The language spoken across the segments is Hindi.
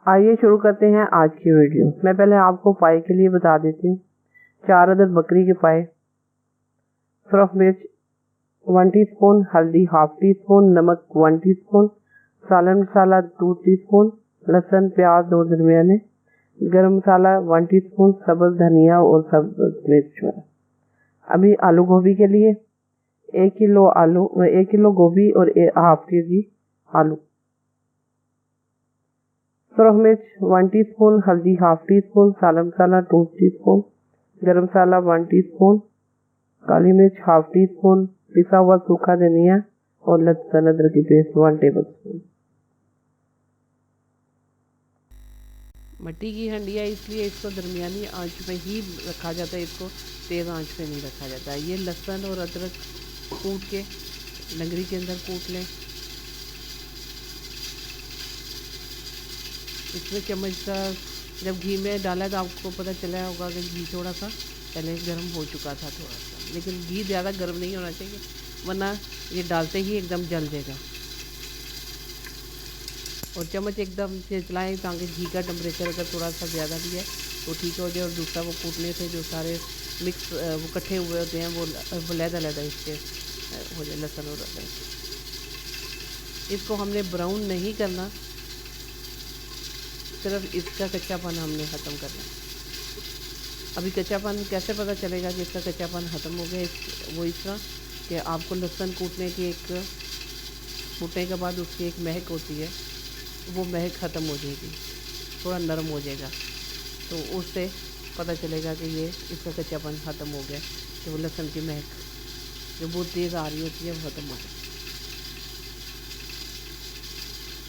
आइए शुरू करते हैं आज की वीडियो। मैं पहले आपको पाए के लिए बता देती हूँ। 4 अदद बकरी के पाए, सुरख मिर्च 1 टीस्पून, हल्दी हाफ टी स्पून, नमक 1 टीस्पून, सालन मसाला 2 टीस्पून, लहसुन प्याज 2 दरमियाने, गरम मसाला 1 टीस्पून, सब्ज़ धनिया और सब्ज़ मिर्च। अभी आलू गोभी के लिए 1 किलो गोभी और हाफ केजी आलू। सुरख मिर्च 1 टीस्पून, हल्दी हाफ टी स्पून, सालन मसाला 2 टीस्पून, गरम मसाला 1 टीस्पून, काली मिर्च हाफ टी स्पून, पिसा हुआ सूखा धनिया और लहसुन अदरक की पेस्ट 1 टेबलस्पून। मट्टी की हंडिया इसलिए इसको दरमियानी आंच पे ही रखा जाता है, इसको तेज़ आंच पे नहीं रखा जाता है। ये लहसुन और अदरक कूट के लंगड़ी के अंदर कूट लें। इसमें चम्मच का जब घी में डाला तो आपको पता चला होगा कि घी थोड़ा सा पहले गर्म हो चुका था थोड़ा सा, लेकिन घी ज़्यादा गर्म नहीं होना चाहिए वरना ये डालते ही एकदम जल जाएगा। और चम्मच एकदम से चलाएं ताकि घी का टेम्परेचर अगर थोड़ा सा ज़्यादा भी है तो ठीक हो जाए। और दूसरा वो कूटने से जो सारे मिक्स वो इकट्ठे हुए होते हैं वो लहदा इसके हो जाए लहसुन और अदरक। इसको हमने ब्राउन नहीं करना, सिर्फ इसका कच्चापन हमने ख़त्म करना है। अभी कच्चापन कैसे पता चलेगा कि इसका कच्चापन ख़त्म हो गया? वो इस तरह कि आपको लहसुन कूटने के बाद उसकी एक महक होती है, वो महक ख़त्म हो जाएगी, थोड़ा नरम हो जाएगा, तो उससे पता चलेगा कि ये इसका कच्चापन ख़त्म हो गया। कि वो लहसुन की महक जो बहुत तेज़ आ रही होती है वो ख़त्म हो जाएगी।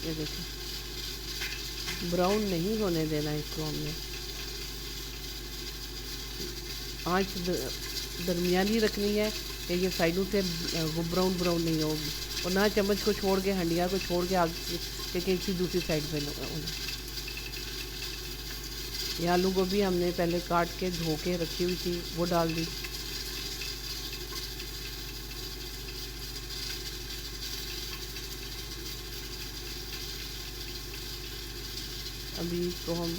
ये देखिए, ब्राउन नहीं होने देना इसको हमने। आँच दरमियानी रखनी है कि ये साइडों से वो ब्राउन नहीं होगी, और ना चम्मच को छोड़ के हंडिया को छोड़ के आगे किसी दूसरी साइड पे होना। ये आलू गोभी हमने पहले काट के धो के रखी हुई थी, वो डाल दी। अभी इसको हम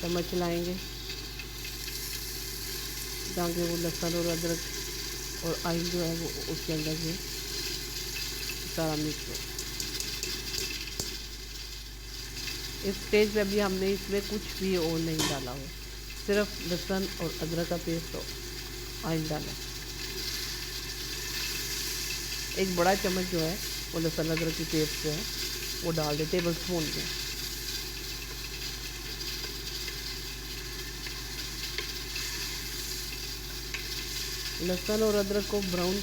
चम्मच चलाएंगे ताकि वो लहसुन और अदरक और आयल जो है वो उसके अंदर से सारा मिक्स हो। इस स्टेज पे अभी हमने इसमें कुछ भी और नहीं डाला हो, सिर्फ लहसुन और अदरक का पेस्ट और आयल डाला। एक बड़ा चम्मच जो है वो लहसुन अदरक की पेस्ट जो है वो डाल दे, टेबल स्पून के। लहसुन और अदरक को ब्राउन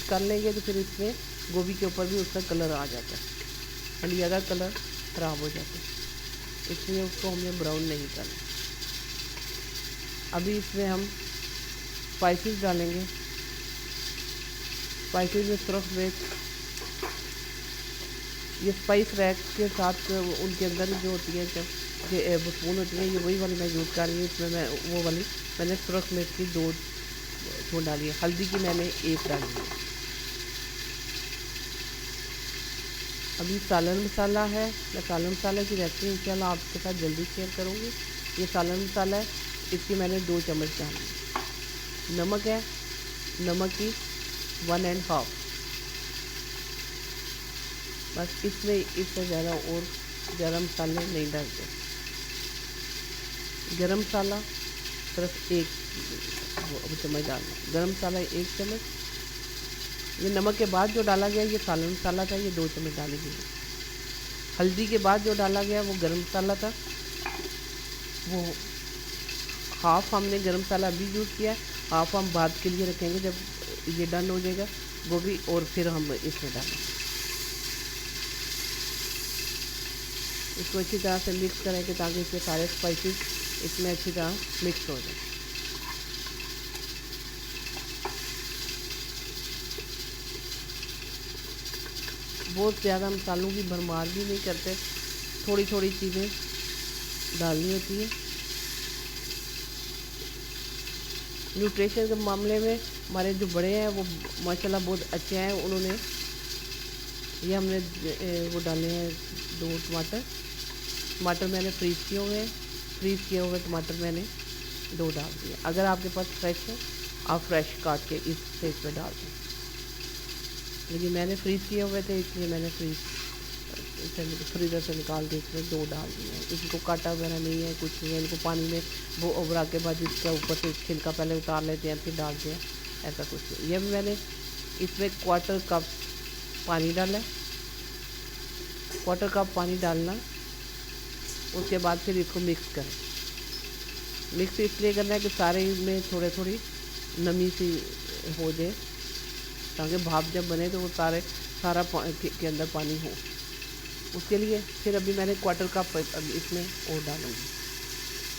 कर लेंगे तो फिर इसमें गोभी के ऊपर भी उसका कलर आ जाता है, हंडिया का कलर ख़राब हो जाता है, इसलिए उसको हमने ब्राउन नहीं करना। अभी इसमें हम स्पाइसेस डालेंगे। स्पाइसेस में सुरख मिर्च, ये स्पाइस रैक के साथ उनके अंदर जो होती है जब स्पून होती है, ये वही वाली मैं यूज़ कर रही हूँ। इसमें मैं वो वाली मैंने सुरख मिर्च की 2 वो डाली है, हल्दी की मैंने 1 डाली है। अभी सालन मसाला है, मैं सालन मसाले की रेसिपी इंशाल्लाह आपके साथ जल्दी शेयर करूँगी। ये सालन मसाला है, इसकी मैंने 2 चम्मच डाली। नमक है, नमक की 1.5, बस इसमें इससे ज़्यादा और ज़्यादा मसाले नहीं डालते। गरम मसाला सिर्फ 1 चम्मच डालना, गरम मसाला 1 चम्मच। ये नमक के बाद जो डाला गया ये सालन मसाला था, ये 2 चम्मच डाली गई। हल्दी के बाद जो डाला गया वो गरम मसाला था, वो हाफ़ हमने गरम मसाला अभी यूज़ किया है, हाफ़ हम बाद के लिए रखेंगे जब ये डन हो जाएगा गोभी, और फिर हम इसमें डालें। इसको अच्छी तरह से मिक्स करेंगे ताकि इसके सारे स्पाइसेस इसमें अच्छी तरह मिक्स हो जाए। बहुत ज़्यादा मसालों की भरमार भी नहीं करते, थोड़ी थोड़ी चीज़ें डालनी होती है। न्यूट्रिशन के मामले में हमारे जो बड़े हैं वो माशाल्लाह बहुत अच्छे हैं। उन्होंने ये हमने वो डाले हैं 2 टमाटर, टमाटर मैंने फ्रीज़ किए हुए हैं, फ्रीज़ किए हुए टमाटर मैंने 2 डाल दिए। अगर आपके पास फ्रेश है आप फ्रेश काट के इस स्टेज पे डाल दें, लेकिन मैंने फ्रीज़ किए हुए थे इसलिए मैंने फ्रीज़र से निकाल के इसमें 2 डाल दिए हैं। इनको काटा वगैरह नहीं है, कुछ नहीं है। इनको पानी में वो उबला के बाद इसका ऊपर से छिलका पहले उतार लेते हैं फिर डालते हैं, ऐसा कुछ नहीं। ये भी मैंने इसमें 1/4 कप पानी डाला है, 1/4 कप पानी डालना। उसके बाद फिर इसको मिक्स करें। मिक्स इसलिए करना है कि सारे इसमें थोड़ी थोड़ी नमी सी हो जाए, ताकि भाप जब बने तो वो सारा के अंदर पानी हो। उसके लिए फिर अभी मैंने 1/4 कप इसमें और डालूँगी,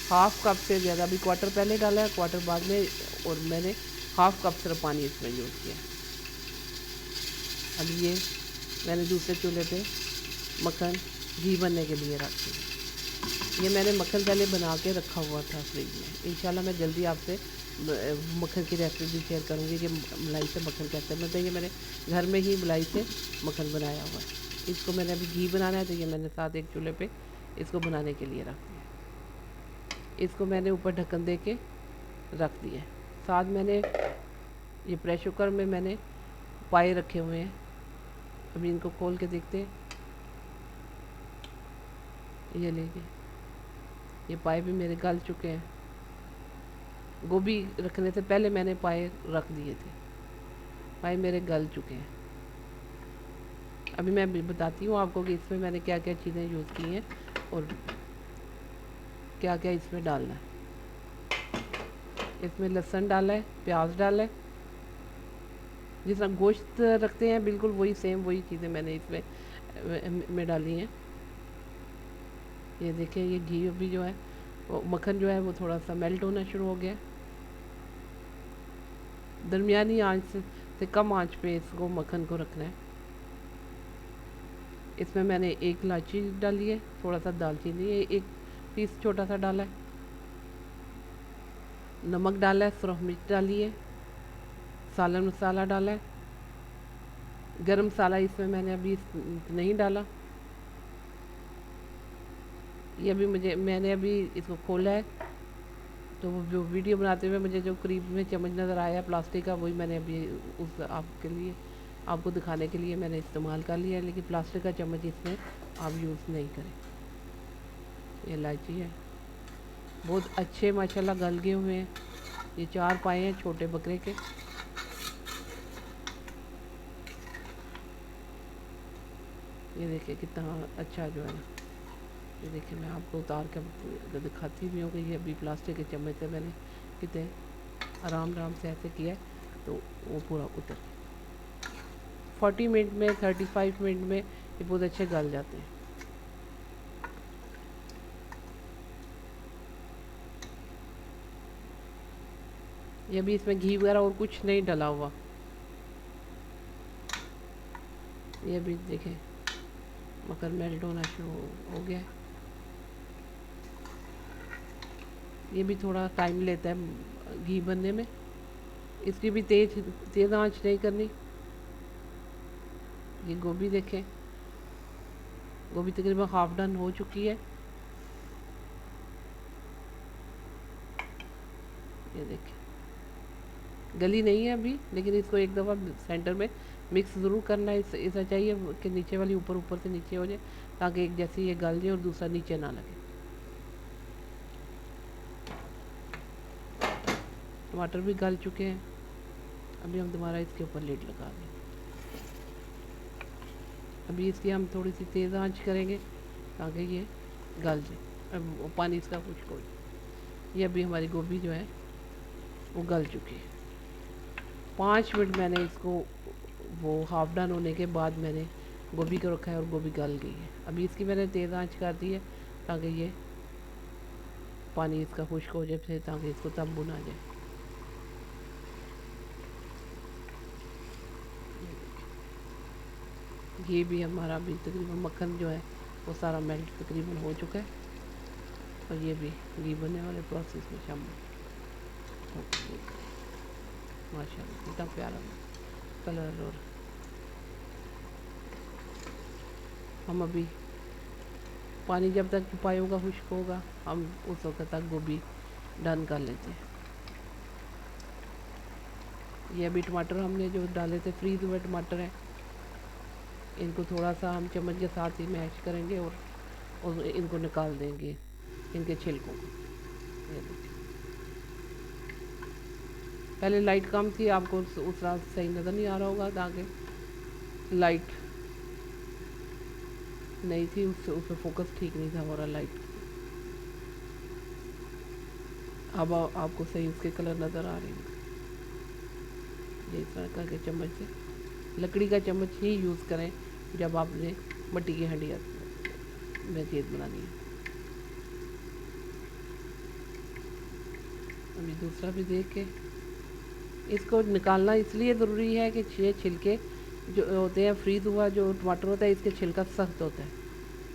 हाफ़ कप से ज़्यादा। अभी 1/4 पहले डाला है, 1/4 बाद में, और मैंने हाफ़ कप सिर्फ पानी इसमें यूज़ किया। अब ये मैंने दूसरे चूल्हे पे मक्खन घी बनने के लिए रख दिया। ये मैंने मक्खन पहले बना के रखा हुआ था फ्रिज में। इंशाल्लाह मैं जल्दी आपसे मक्खन की रेसिपी शेयर करूँगी कि मलाई से मक्खन कैसे बनता है। ये मैंने घर में ही मलाई से मक्खन बनाया हुआ है। इसको मैंने अभी घी बनाना है, तो ये मैंने साथ एक चूल्हे पे इसको बनाने के लिए रख दिया। इसको मैंने ऊपर ढक्कन दे के रख दिया। साथ मैंने ये प्रेशर कुकर में मैंने पाए रखे हुए हैं। अभी इनको खोल के देखते हैं। ये लेके ये पाए भी मेरे गल चुके हैं। गोभी रखने से पहले मैंने पाए रख दिए थे, पाए मेरे गल चुके हैं। अभी मैं बताती हूँ आपको कि इसमें मैंने क्या क्या चीज़ें यूज़ की हैं और क्या क्या इसमें डालना है। इसमें लहसुन डाला है, प्याज डाला है, जिस तरह गोश्त रखते हैं बिल्कुल वही सेम वही चीज़ें मैंने इसमें में डाली हैं। ये देखिए, ये घी अभी जो है वो मक्खन जो है वो थोड़ा सा मेल्ट होना शुरू हो गया। दरमियानी आंच से कम आंच पे इसको मक्खन को रखना है। इसमें मैंने 1 इलायची डाली है, थोड़ा सा दालचीनी, 1 पीस छोटा सा डाला है, नमक डाला है, सुरख मिर्च डाली है, सालन मसाला डाला है, गरम मसाला इसमें मैंने अभी नहीं डाला। ये अभी मैंने अभी इसको खोला है, तो वो जो वीडियो बनाते हुए मुझे जो करीब में चम्मच नज़र आया प्लास्टिक का, वही मैंने अभी उस आपके लिए आपको दिखाने के लिए मैंने इस्तेमाल कर लिया है। लेकिन प्लास्टिक का चम्मच इसमें आप यूज़ नहीं करें। ये इलायची है, बहुत अच्छे माशाल्लाह गल गए हुए हैं। ये 4 पाए हैं छोटे बकरे के। ये देखिए कितना अच्छा जो है ना, ये देखिए मैं आपको उतार कर दिखाती भी हूँ कि ये अभी प्लास्टिक के चम्मच से मैंने कितने आराम से ऐसे किया है, तो वो पूरा उतर 40 मिनट में 35 मिनट में ये बहुत अच्छे गल जाते हैं। ये भी इसमें घी वगैरह और कुछ नहीं डला हुआ। ये भी देखें मक्खन मेल्ट होना शुरू हो गया है। ये भी थोड़ा टाइम लेता है घी बनने में, इसकी भी तेज़ आंच नहीं करनी। ये गोभी देखें, गोभी तकरीबन हाफ डन हो चुकी है। ये देखें गली नहीं है अभी, लेकिन इसको एक दफ़ा सेंटर में मिक्स ज़रूर करना है। ऐसा चाहिए कि नीचे वाली ऊपर से नीचे हो जाए, ताकि एक जैसे ये गल जाए और दूसरा नीचे ना लगे। टमाटर भी गल चुके हैं। अभी हम दोबारा इसके ऊपर लिड लगा दें। अभी इसकी हम थोड़ी सी तेज़ आंच करेंगे ताकि ये गल जाए, अब पानी इसका खुश्क हो जाए। ये अभी हमारी गोभी जो है वो गल चुकी है। 5 मिनट मैंने इसको वो हाफ डन होने के बाद मैंने गोभी को रखा है और गोभी गल गई है। अभी इसकी मैंने तेज़ आंच कर दी है ताकि ये पानी इसका खुश्क हो जाए, फिर ताकि इसको तब भुना जाए। ये भी हमारा अभी तकरीबन मक्खन जो है वो सारा मेल्ट तकरीबन हो चुका है, और ये भी घी बनने वाले प्रोसेस में शामिल। माशाल्लाह कितना प्यारा कलर। और हम अभी पानी जब तक पाई होगा खुश्क होगा, हम उस वक्त तक गोभी डन कर लेते हैं। ये अभी टमाटर हमने जो डाले थे फ्रीज हुए टमाटर हैं, इनको थोड़ा सा हम चम्मच के साथ ही मैश करेंगे और इनको निकाल देंगे, इनके छिलकों को। ये देखिए, पहले लाइट कम थी, आपको उस रात सही नज़र नहीं आ रहा होगा, आगे लाइट नहीं थी, उससे फोकस ठीक नहीं था हमारा लाइट। अब आपको सही उसके कलर नज़र आ रहे हैं। ये इस तरह करके चम्मच से, लकड़ी का चम्मच ही यूज़ करें जब आपने मिट्टी की हंडिया में चीज़ बनानी है। अभी दूसरा भी देख के इसको निकालना इसलिए ज़रूरी है कि ये छिलके जो होते हैं, फ्रीज हुआ जो टमाटर होता है, इसके छिलका सख्त होता है,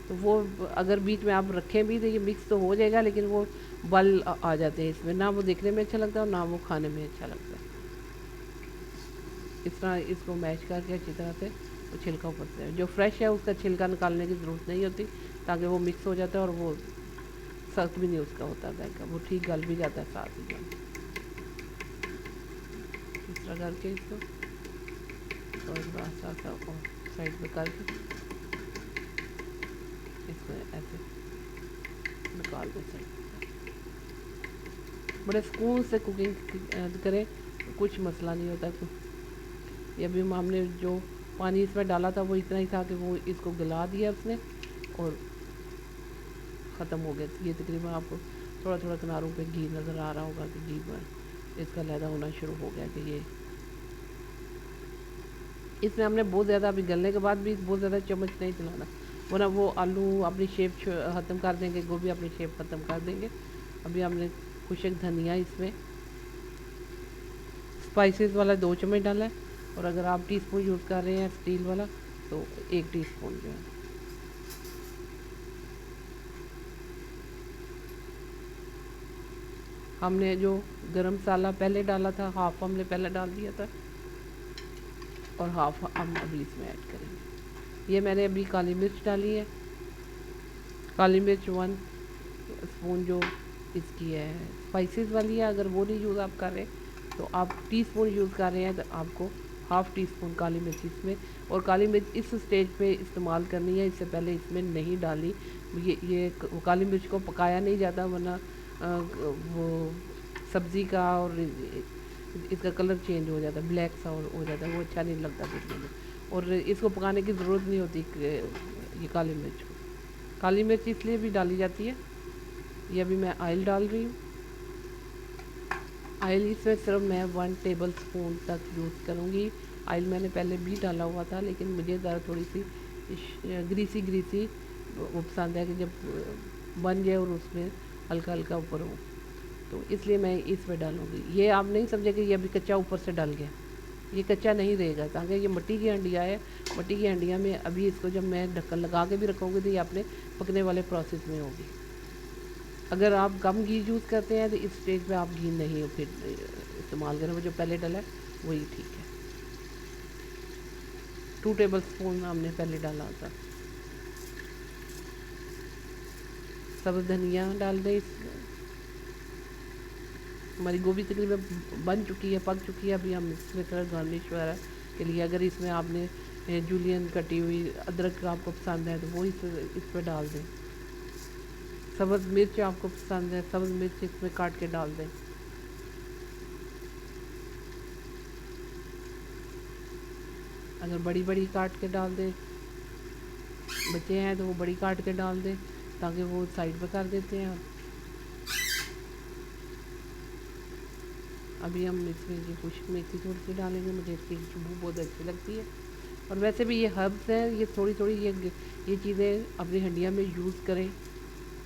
तो वो अगर बीच में आप रखें भी तो ये मिक्स तो हो जाएगा, लेकिन वो बल आ जाते हैं इसमें, ना वो देखने में अच्छा लगता है और ना वो खाने में अच्छा लगता है। इस तरह इसको मैश करके अच्छी तरह से वो छिलका ऊपर से, जो फ्रेश है उसका छिलका निकालने की ज़रूरत नहीं होती, ताकि वो मिक्स हो जाता है और वो सख्त भी नहीं उसका होता है, वो ठीक गल भी जाता है साथ ही में। इस तरह करके इसको और सा साइड पे करके इसको ऐसे निकाल दें साइड। बड़े सुकून से कुकिंग करें तो कुछ मसला नहीं होता। ये अभी हमने जो पानी इसमें डाला था वो इतना ही था कि वो इसको गला दिया उसने और ख़त्म हो गया। ये तकरीबन आपको थोड़ा थोड़ा किनारों पे घी नज़र आ रहा होगा कि घी इसका लैदा होना शुरू हो गया। कि ये इसमें हमने बहुत ज़्यादा, अभी गलने के बाद भी बहुत ज़्यादा चम्मच नहीं चलाना, वरना वो आलू अपनी शेप ख़त्म कर देंगे, गोभी अपनी शेप ख़त्म कर देंगे। अभी हमने खुशक धनिया इसमें स्पाइसेस वाला 2 चम्मच डाला है, और अगर आप टीस्पून यूज़ कर रहे हैं स्टील वाला तो 1 टीस्पून जो है। हमने जो गरम मसाला पहले डाला था, हाफ हमने पहले डाल दिया था और हाफ हम अभी इसमें ऐड करेंगे। ये मैंने अभी काली मिर्च डाली है, काली मिर्च 1 स्पून जो इसकी है स्पाइसेस वाली है। अगर वो नहीं यूज़ आप कर रहे तो आप टीस्पून यूज़ कर रहे हैं तो आपको हाफ़ टी स्पून काली मिर्च इसमें, और काली मिर्च इस स्टेज पे इस्तेमाल करनी है, इससे पहले इसमें नहीं डाली। ये काली मिर्च को पकाया नहीं जाता, वरना वो सब्ज़ी का और इसका कलर चेंज हो जाता है, ब्लैक सा हो जाता है, वो अच्छा नहीं लगता दिखने में। और इसको पकाने की ज़रूरत नहीं होती ये काली मिर्च को। काली मिर्च इसलिए भी डाली जाती है। ये अभी मैं ऑयल डाल रही हूँ। ऑयल इसमें सिर्फ मैं 1 टेबल स्पून तक यूज़ करूँगी। ऑयल मैंने पहले भी डाला हुआ था, लेकिन मुझे ज़रा थोड़ी सी ग्रीसी वो पसंद है कि जब बन जाए और उसमें हल्का हल्का ऊपर हो, तो इसलिए मैं इसमें डालूँगी। ये आप नहीं समझे कि ये अभी कच्चा ऊपर से डल गया, ये कच्चा नहीं रहेगा, ताकि ये मिट्टी की हंडिया है। मिट्टी की हंडिया में अभी इसको जब मैं ढक्कन लगा के भी रखूँगी तो ये अपने पकने वाले प्रोसेस में होगी। अगर आप कम घी यूज़ करते हैं तो इस स्टेज पे आप घी नहीं फिर इस्तेमाल करें, वो जो पहले डला है वही ठीक है। 2 टेबल स्पून हमने पहले डाला था। सब्ज़ धनिया डाल दें। हमारी गोभी तकरीबन बन चुकी है, पक चुकी है। अभी हम इसमें थोड़ा गार्निश वगैरह के लिए, अगर इसमें आपने जूलियन कटी हुई अदरक आपको पसंद है तो वो इस पर डाल दें। सब्ज़ मिर्च आपको पसंद है, सब्ज़ मिर्च इसमें काट के डाल दें। अगर बड़ी बड़ी काट के डाल दें, बच्चे हैं तो वो बड़ी काट के डाल दें, ताकि वो साइड पर कर देते हैं। अभी हम इसमें ये खुश्क मेथी थोड़ी सी डालेंगे, मुझे इसकी खुशबू बहुत अच्छी लगती है। और वैसे भी ये हर्ब्स हैं, ये थोड़ी थोड़ी ये चीज़ें अपनी हंडिया में यूज़ करें।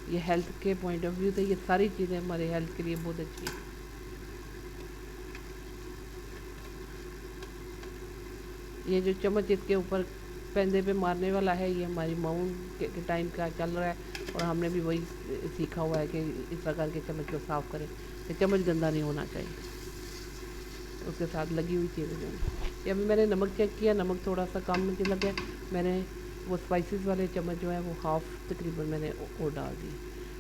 ये हेल्थ के पॉइंट ऑफ व्यू से ये सारी चीज़ें हमारे हेल्थ के लिए बहुत अच्छी है। ये जो चम्मच इसके ऊपर पेंदे पे मारने वाला है, ये हमारी माउन के टाइम का चल रहा है, और हमने भी वही सीखा हुआ है कि इस प्रकार के चम्मच को साफ़ करें। ये चम्मच गंदा नहीं होना चाहिए, उसके साथ लगी हुई चीज़ें जो ये अभी मैंने नमक चेक किया, नमक थोड़ा सा कम मुझे लगा। मैंने वो स्पाइसेस वाले चम्मच जो है वो हाफ़ तकरीबन मैंने वो डाल दी।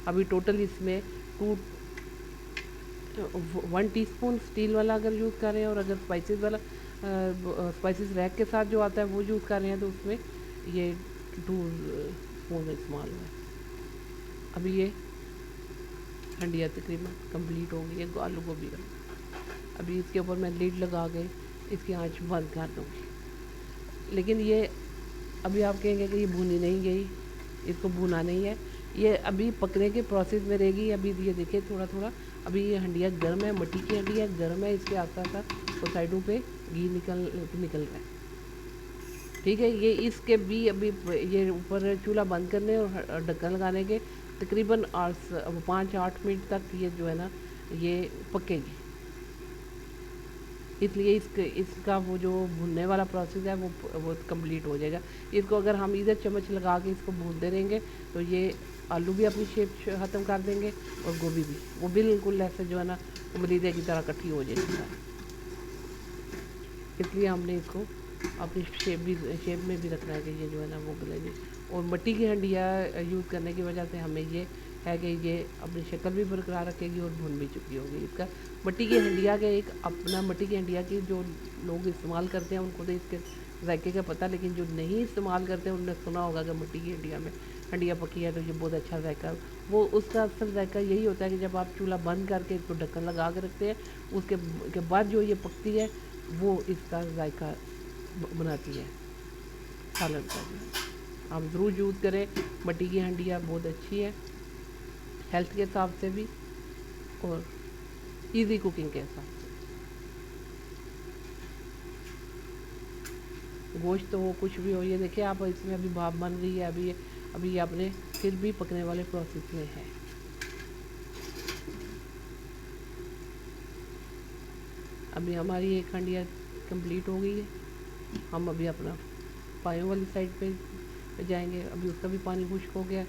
अभी टोटल इसमें 1 टीस्पून स्टील वाला अगर यूज़ कर रहे हैं, और अगर स्पाइसेस वाला स्पाइसेस रैक के साथ जो आता है वो यूज़ कर रहे हैं तो उसमें ये 2 स्पून इस्तेमाल हुआ है। अभी ये हंडिया तकरीबन कंप्लीट हो गई है आलू गोभी का। अभी इसके ऊपर मैं लीड लगा के इसकी आंच बंद कर दूँगी। लेकिन ये अभी आप कहेंगे कि ये भुनी नहीं गई, इसको भुना नहीं है, ये अभी पकने के प्रोसेस में रहेगी। अभी ये देखिए थोड़ा थोड़ा अभी ये हंडिया गर्म है, मट्टी की हंडिया गर्म है, इसके आस पास और साइडों पे घी निकल रहा है। ठीक है, ये इसके भी अभी ये ऊपर चूल्हा बंद करने और ढक्कन लगाने के तकरीबन 5-8 मिनट तक ये जो है ना ये पकेगी। इसलिए इसका वो जो भुनने वाला प्रोसेस है वो कंप्लीट हो जाएगा। इसको अगर हम इधर चम्मच लगा के इसको भूनते रहेंगे तो ये आलू भी अपनी शेप ख़त्म कर देंगे और गोभी भी, वो बिल्कुल ऐसे जो है ना मरीदे की तरह इकट्ठी हो जाएगी। इसलिए हमने इसको अपनी शेप में भी रखना है कि ये जो है ना वो गलेगी। और मिट्टी की हंडिया यूज़ करने की वजह से हमें ये है कि ये अपनी शक्ल भी बरकरार रखेगी और भुन भी चुकी होगी। इसका मिट्टी की हंडिया का एक अपना, मिट्टी की हंडिया की जो लोग इस्तेमाल करते हैं उनको तो इसके जायके का पता, लेकिन जो नहीं इस्तेमाल करते हैं उन्होंने सुना होगा कि मिट्टी की हंडिया पकी है तो ये बहुत अच्छा जायका, वो उसका असल जायका यही होता है कि जब आप चूल्हा बंद करके इसको ढक्कन लगा के रखते हैं, उसके के बाद जो ये पकती है वो इसका जायका बनाती है सालन का। आप ज़रूर यूज़ करें, मिट्टी की हंडिया बहुत अच्छी है हेल्थ के हिसाब से भी और इजी कुकिंग के हिसाब से। गोश्त तो हो कुछ भी हो, ये देखिए आप इसमें अभी भाप बन रही है, अभी ये अपने फिर भी पकने वाले प्रोसेस में है। अभी हमारी एक हंडिया कंप्लीट हो गई है। हम अभी अपना पायों वाली साइड पे जाएंगे। अभी उसका भी पानी खुश्क हो गया,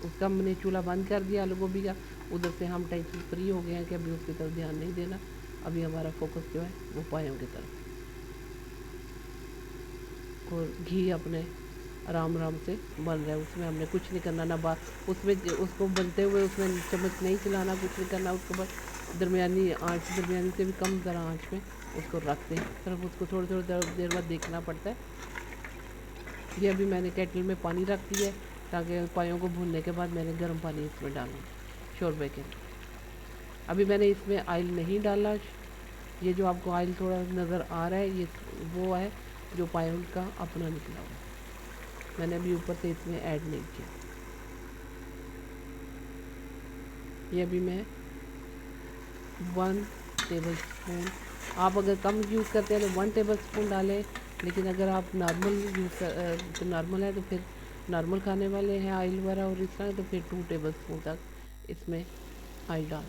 उसका हमने चूल्हा बंद कर दिया आलू गोभी का। उधर से हम टेंशन फ्री हो गए हैं कि अभी उसकी तरफ ध्यान नहीं देना। अभी हमारा फोकस जो है वो पायों की तरफ, और घी अपने आराम आराम से बन रहा है, उसमें हमने कुछ नहीं करना ना बात उसमें उसको बनते हुए उसमें चम्मच नहीं चलाना, कुछ नहीं करना। उसके बाद दरमियानी से भी कम ज़रा आँच में उसको रखते हैं, सिर्फ उसको थोड़ी थोड़ी देर बाद देखना पड़ता है। ये अभी मैंने केटल में पानी रख दिया है ताकि पायों को भूनने के बाद मैंने गर्म पानी इसमें डालूँ शोरबे के। अभी मैंने इसमें ऑयल नहीं डाला। ये जो आपको ऑयल थोड़ा नज़र आ रहा है ये वो है जो पायों का अपना निकला हुआ, मैंने अभी ऊपर से इसमें ऐड नहीं किया। ये अभी मैं 1 टेबल स्पून, आप अगर कम यूज़ करते हैं तो 1 टेबल स्पून डालें, लेकिन अगर आप नॉर्मल है तो फिर नॉर्मल खाने वाले हैं ऑयल वगैरह और इस तरह, तो फिर 2 टेबल स्पून तक इसमें ऑयल डाल।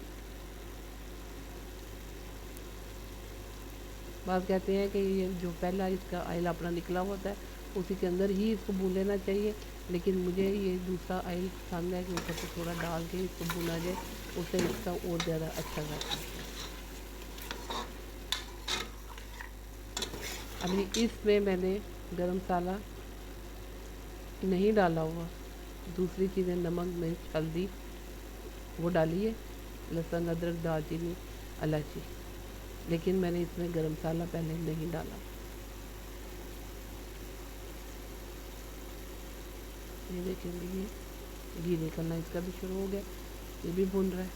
बात कहते हैं कि ये जो पहला इसका ऑयल अपना निकला होता है उसी के अंदर ही इसको भून लेना चाहिए, लेकिन मुझे ये दूसरा ऑयल पसंद है कि ऊपर से थोड़ा डाल के इसको भुना जाए, उससे इसका और ज़्यादा अच्छा लगता है। अभी इसमें मैंने गरम मसाला नहीं डाला हुआ, दूसरी चीज़ें नमक, मिर्च, हल्दी वो डाली है, लहसुन, अदरक, दालचीनी, इलायची, लेकिन मैंने इसमें गरम मसाला पहले नहीं डाला। ये देखेंगे ये घी निकलना इसका भी शुरू हो गया, ये भी भून रहा है।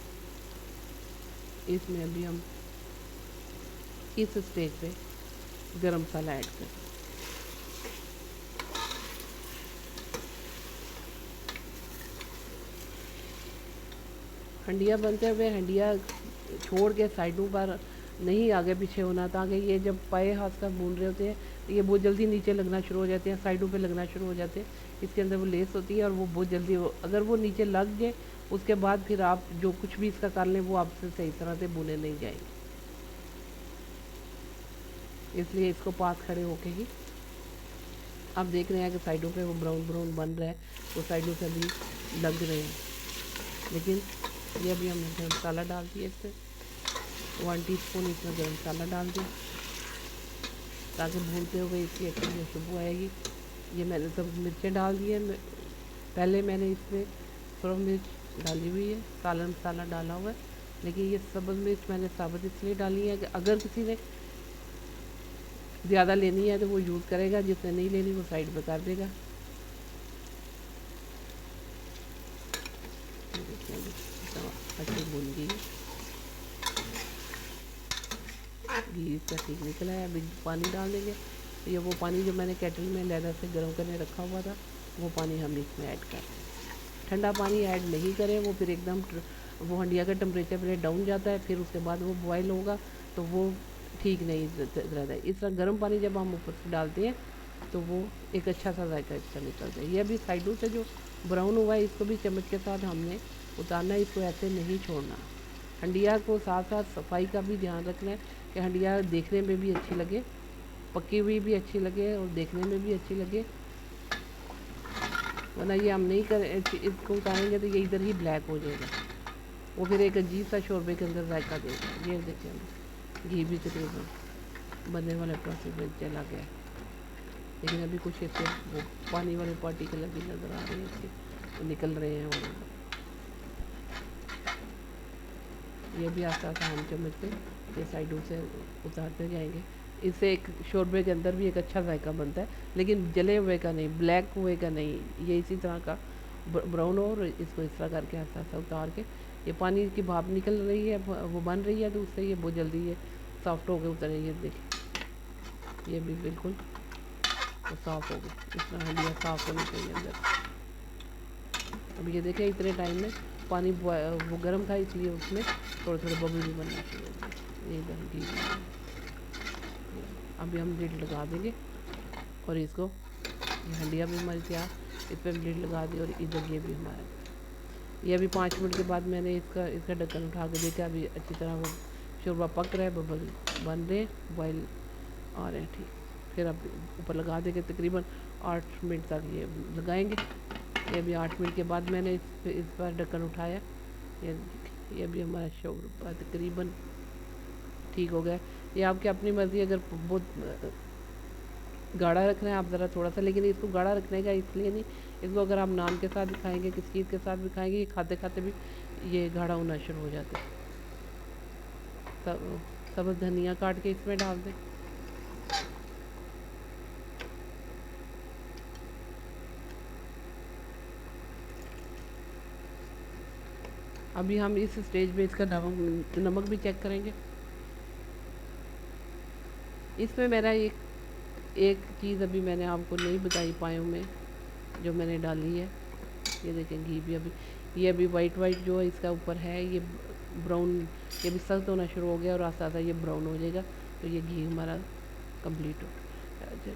इसमें अभी हम इस स्टेज पे गरम मसाला ऐड करें। हंडिया बनते हुए हंडिया छोड़ के साइडों पर नहीं आगे पीछे होना, ताकि ये जब पाए हाथ का भून रहे होते हैं तो ये बहुत जल्दी नीचे लगना शुरू हो जाते हैं, साइडों पे लगना शुरू हो जाते हैं। इसके अंदर वो लेस होती है और वो बहुत जल्दी अगर वो नीचे लग जाए उसके बाद फिर आप जो कुछ भी इसका कर लें वो आपसे सही तरह से भुने नहीं जाएंगे। इसलिए इसको पास खड़े होके ही आप देख रहे हैं कि साइडों पे वो ब्राउन ब्राउन बन रहा है, तो साइडों से अभी लग रहे हैं। लेकिन ये अभी हमने गरम मसाला डाल दिया, इससे 1 टीस्पून इसमें गरम मसाला डाल दिया ताकि भूनते हुए इसकी अच्छी खुशबू आएगी ये मैंने सब मिर्चें डाल दी है। पहले मैंने इसमें सुरख मिर्च डाली हुई है, सालन मसाला डाला हुआ है, लेकिन ये सब्ज़ मिर्च मैंने साबुत इसलिए डाली है कि अगर किसी ने ज़्यादा लेनी है तो वो यूज़ करेगा, जिसने नहीं लेनी वो साइड में कर देगा। अच्छी भून गई, घी इसका ठीक निकला है। अभी पानी डाल देंगे। ये वो पानी जो मैंने केटल में लहदा से गर्म करने रखा हुआ था, वो पानी हम इसमें ऐड कर दें। ठंडा पानी ऐड नहीं करें, वो फिर एकदम वो हंडिया का टेम्परेचर पहले डाउन जाता है, फिर उसके बाद वो बॉयल होगा तो वो ठीक नहीं रहता है। इस तरह गर्म पानी जब हम ऊपर से डालते हैं तो वो एक अच्छा सा जायका इसका निकलता है। ये अभी साइडों से जो ब्राउन हुआ है इसको भी चम्मच के साथ हमने उतारना है, इसको ऐसे नहीं छोड़ना। हंडिया को साथ साथ सफाई का भी ध्यान रखना है कि हंडिया देखने में भी अच्छी लगे, पकी हुई भी अच्छी लगे और देखने में भी अच्छी लगे, वरना ये हम नहीं करें इसको उतारेंगे तो ये इधर ही ब्लैक हो जाएगा, वो फिर एक अजीब सा शोरबे के अंदर जायका देगा। ये देखिए घी भी तकरीबन बनने वाले प्रोसेस में चला गया, लेकिन अभी कुछ इससे वो पानी वाले पार्टिकल भी नज़र आ रहे हैं, इसके निकल रहे हैं। और ये भी आस्ता आस्ता हम चम्मच पे ये साइडों से उतारते जाएंगे। इससे एक शोरबे के अंदर भी एक अच्छा जायका बनता है, लेकिन जले हुए का नहीं, ब्लैक हुए का नहीं, ये इसी तरह का ब्राउन हो। और इसको इस तरह करके आस्ता आस्ता उतार के ये पानी की भाप निकल रही है, वो बन रही है, तो उससे ये बहुत जल्दी ये सॉफ्ट हो गए उतर रही है। देखिए ये भी बिल्कुल तो साफ़ हो गई, इस तरह हंडिया साफ़ होनी चाहिए अंदर। अब ये देखें इतने टाइम में पानी वो गर्म था, इसलिए उसमें थोड़े थोड़े बबल भी बनना चाहिए। ये इधर घी अभी हम लिड लगा देंगे और इसको ये हंडिया भी हमारी तैयार, इस पर लिड लगा दी और इधर ये भी हमारा। ये अभी 5 मिनट के बाद मैंने इसका ढक्कन उठा के देखा, अभी अच्छी तरह वो शोरबा पक रहा है, बबल बन रहे हैं, बॉयल आ रहे हैं ठीक। फिर अब ऊपर लगा देंगे, तकरीबन 8 मिनट तक ये लगाएंगे। ये अभी 8 मिनट के बाद मैंने इस पर ढक्कन उठाया। ये भी हमारा शोरबा तकरीबन ठीक हो गया। ये आपकी अपनी मर्ज़ी, अगर बहुत गाढ़ा रखना है आप ज़रा थोड़ा सा, लेकिन इसको गाढ़ा रखने का इसलिए नहीं, इसको अगर आप नान के साथ भी खाएंगे, किस चीज़ के साथ भी खाएंगे, ये खाते खाते भी ये गाढ़ा होना शुरू हो जाता है। सब धनिया काट के इसमें डाल दें। अभी हम इस स्टेज पे इसका नमक भी चेक करेंगे। इसमें मेरा एक चीज़ अभी मैंने आपको नहीं बताई पायों में जो मैंने डाली है। ये देखें घी भी अभी वाइट जो है इसका ऊपर है, ये ब्राउन, ये भी सख्त होना शुरू हो गया और आस्ता आस्ता ये ब्राउन हो जाएगा, तो ये घी हमारा कंप्लीट हो।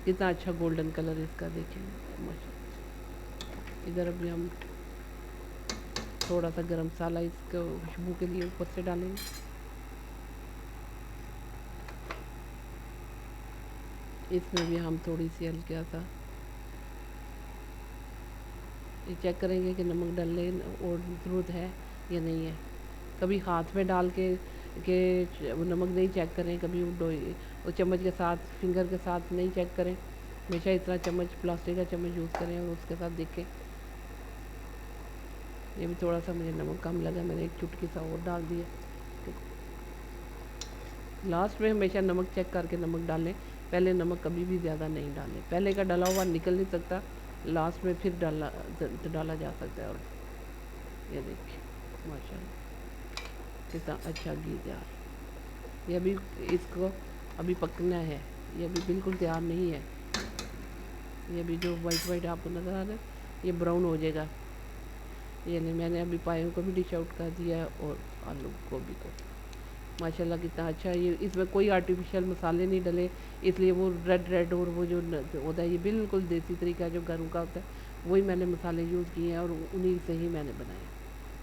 कितना अच्छा गोल्डन कलर इसका देखें माशाल्लाह। इधर अभी हम थोड़ा सा गरम मसाला इसको खुशबू के लिए ऊपर से डालेंगे। इसमें भी हम थोड़ी सी हल्का सा ये चेक करेंगे कि नमक डालने और ज़रूरत है या नहीं है। कभी हाथ में डाल के वो नमक नहीं चेक करें, कभी वो चम्मच के साथ, फिंगर के साथ नहीं चेक करें। हमेशा इतना चम्मच, प्लास्टिक का चम्मच यूज़ करें और उसके साथ देखें। ये भी थोड़ा सा मुझे नमक कम लगा, मैंने एक चुटकी सा और डाल दिया। लास्ट में हमेशा नमक चेक करके नमक डालें, पहले नमक कभी भी ज़्यादा नहीं डालें। पहले का डाला हुआ निकल नहीं सकता, लास्ट में फिर डाला जा सकता है। और ये देखिए माशाल्लाह कितना अच्छा घी तैयार। ये अभी इसको अभी पकना है, ये अभी बिल्कुल तैयार नहीं है। ये अभी जो वाइट आपको नज़र आ रहा है ये ब्राउन हो जाएगा। ये नहीं, मैंने अभी पायों को भी डिश आउट कर दिया है और आलू गोभी को। माशाल्लाह कितना अच्छा है। ये इसमें कोई आर्टिफिशियल मसाले नहीं डले, इसलिए वो रेड और वो जो होता है ये बिल्कुल देसी तरीका जो घरों का होता है वही मैंने मसाले यूज़ किए हैं और उन्हीं से ही मैंने बनाया।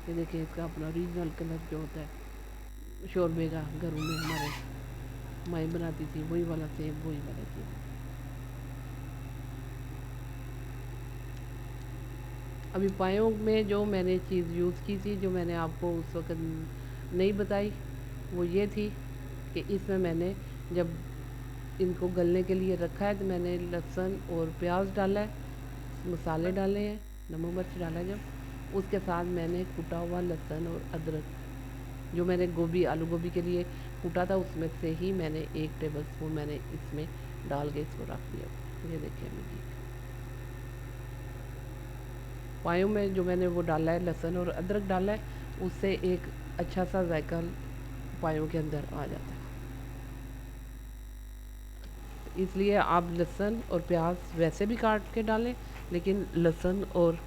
ये देखिए इसका अपना ओरिजिनल कलर जो होता है शोरबे का, घरों में हमारे माएँ बनाती थी वही वाला सेम, वही वाला चीज़। अभी पायों में जो मैंने चीज़ यूज़ की थी, जो मैंने आपको उस वक्त नहीं बताई, वो ये थी कि इसमें मैंने जब इनको गलने के लिए रखा है तो मैंने लहसुन और प्याज डाला है मसाले डाले हैं, नमक मिर्च डाला जब, उसके साथ मैंने कूटा हुआ लहसुन और अदरक, जो मैंने आलू गोभी के लिए कूटा था उसमें से ही मैंने 1 टेबल स्पून मैंने इसमें डाल के इसको रख दिया। ये देखिए मेरी पायों में जो मैंने वो डाला है लहसुन और अदरक डाला है, उससे एक अच्छा सा जायका पायों के अंदर आ जाता है। इसलिए आप लहसुन और प्याज वैसे भी काट के डालें, लेकिन लहसुन और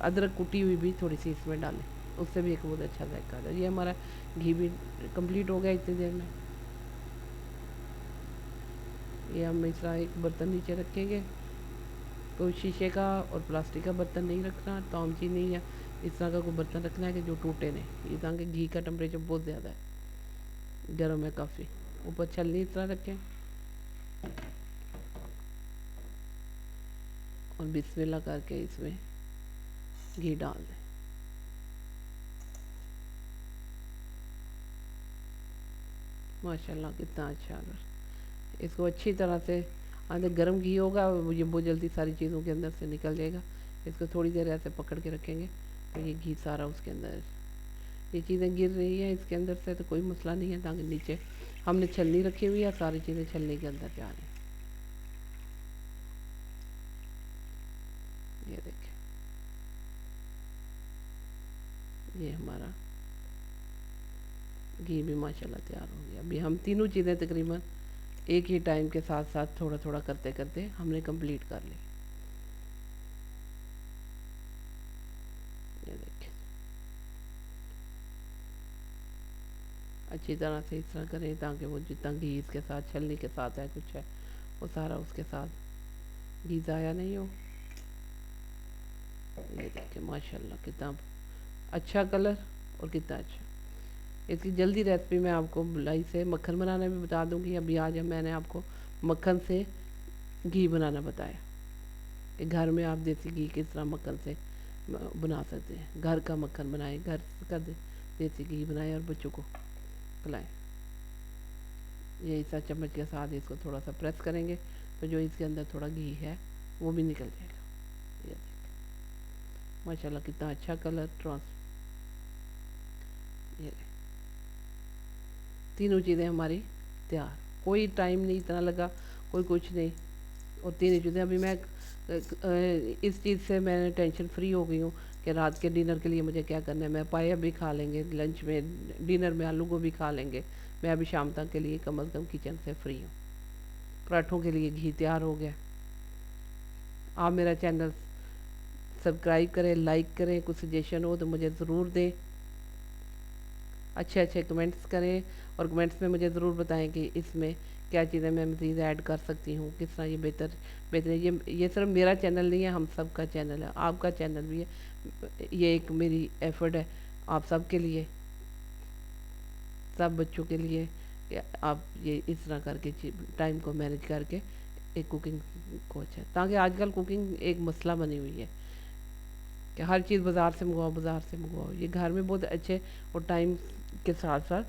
अदरक कुटी हुई भी थोड़ी सी इसमें डालें, उससे भी एक बहुत अच्छा जायका आता है। ये हमारा घी भी कंप्लीट हो गया इतनी देर में। ये हम इस तरह एक बर्तन नीचे रखेंगे, कोई शीशे का और प्लास्टिक का बर्तन नहीं रखना, तामची नहीं, या इस तरह का कोई बर्तन रखना है कि जो टूटे नहीं। इस तरह के घी का टेम्परेचर बहुत ज़्यादा है, गर्म है काफ़ी। ऊपर छलनी इस तरह रखें और बिस्मिल्लाह करके इसमें घी डाल दें। माशाल्लाह कितना अच्छा है। इसको अच्छी तरह से अंदर गर्म घी होगा, ये बहुत जल्दी सारी चीज़ों के अंदर से निकल जाएगा। इसको थोड़ी देर ऐसे पकड़ के रखेंगे तो ये घी सारा उसके अंदर, ये चीज़ें गिर रही हैं इसके अंदर से तो कोई मसला नहीं है, ताकि नीचे हमने छलनी रखी हुई है, सारी चीज़ें छलनी के अंदर जा रही हैं। ये देखिए, ये हमारा घी भी माशाल्लाह तैयार हो गया। अभी हम तीनों चीज़ें तकरीबन एक ही टाइम के साथ साथ थोड़ा थोड़ा करते करते हमने कंप्लीट कर ली। ये देखिए, अच्छी तरह से इस तरह करें ताकि वो जितना घी इसके साथ छलनी के साथ है कुछ है वो सारा उसके साथ घी ज़ाया नहीं हो। ये देखिए माशाल्लाह कितना अच्छा कलर और कितना अच्छा। इसकी जल्दी रेसिपी मैं आपको मलाई से मक्खन बनाना भी बता दूंगी। अभी आज मैंने आपको मक्खन से घी बनाना बताया कि घर में आप देसी घी किस तरह मक्खन से बना सकते हैं। घर का मक्खन बनाएं, घर का देसी घी बनाएं और बच्चों को खिलाएं। ये इस चम्मच के साथ इसको थोड़ा सा प्रेस करेंगे तो जो इसके अंदर थोड़ा घी है वो भी निकल जाएगा। ये देखिए माशाल्लाह कितना अच्छा कलर ये तीनों चीज़ें हमारी तैयार, कोई टाइम नहीं इतना लगा, कोई कुछ नहीं। और तीनों चीज़ें अभी मैं इस चीज़ से मैंने टेंशन फ्री हो गई हूँ कि रात के डिनर के लिए मुझे क्या करना है। मैं पाया भी खा लेंगे लंच में, डिनर में आलू गोभी खा लेंगे। मैं अभी शाम तक के लिए कम अज़ कम किचन से फ्री हूँ। पराठों के लिए घी तैयार हो गया। आप मेरा चैनल सब्सक्राइब करें, लाइक करें, कुछ सजेशन हो तो मुझे ज़रूर दें, अच्छे अच्छे कमेंट्स करें और कमेंट्स में मुझे ज़रूर बताएं कि इसमें क्या चीज़ें मैं मज़ीद ऐड कर सकती हूँ, किस तरह ये बेहतर। ये सिर्फ मेरा चैनल नहीं है, हम सब का चैनल है, आपका चैनल भी है। ये एक मेरी एफ़र्ट है आप सब के लिए, सब बच्चों के लिए। आप ये इस तरह करके टाइम को मैनेज करके एक कुकिंग को अच्छा, ताकि आजकल कुकिंग एक मसला बनी हुई है कि हर चीज़ बाज़ार से मंगवाओ, बाज़ार से मंगवाओ। ये घर में बहुत अच्छे और टाइम के साथ साथ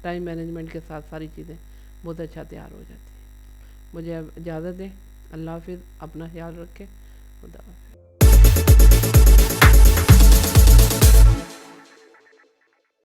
टाइम मैनेजमेंट के साथ सारी चीज़ें बहुत अच्छा तैयार हो जाती हैं। मुझे अब इजाज़त दें। अल्लाह हाफिज़, अपना ख्याल रखें। खुदा हाफिज़।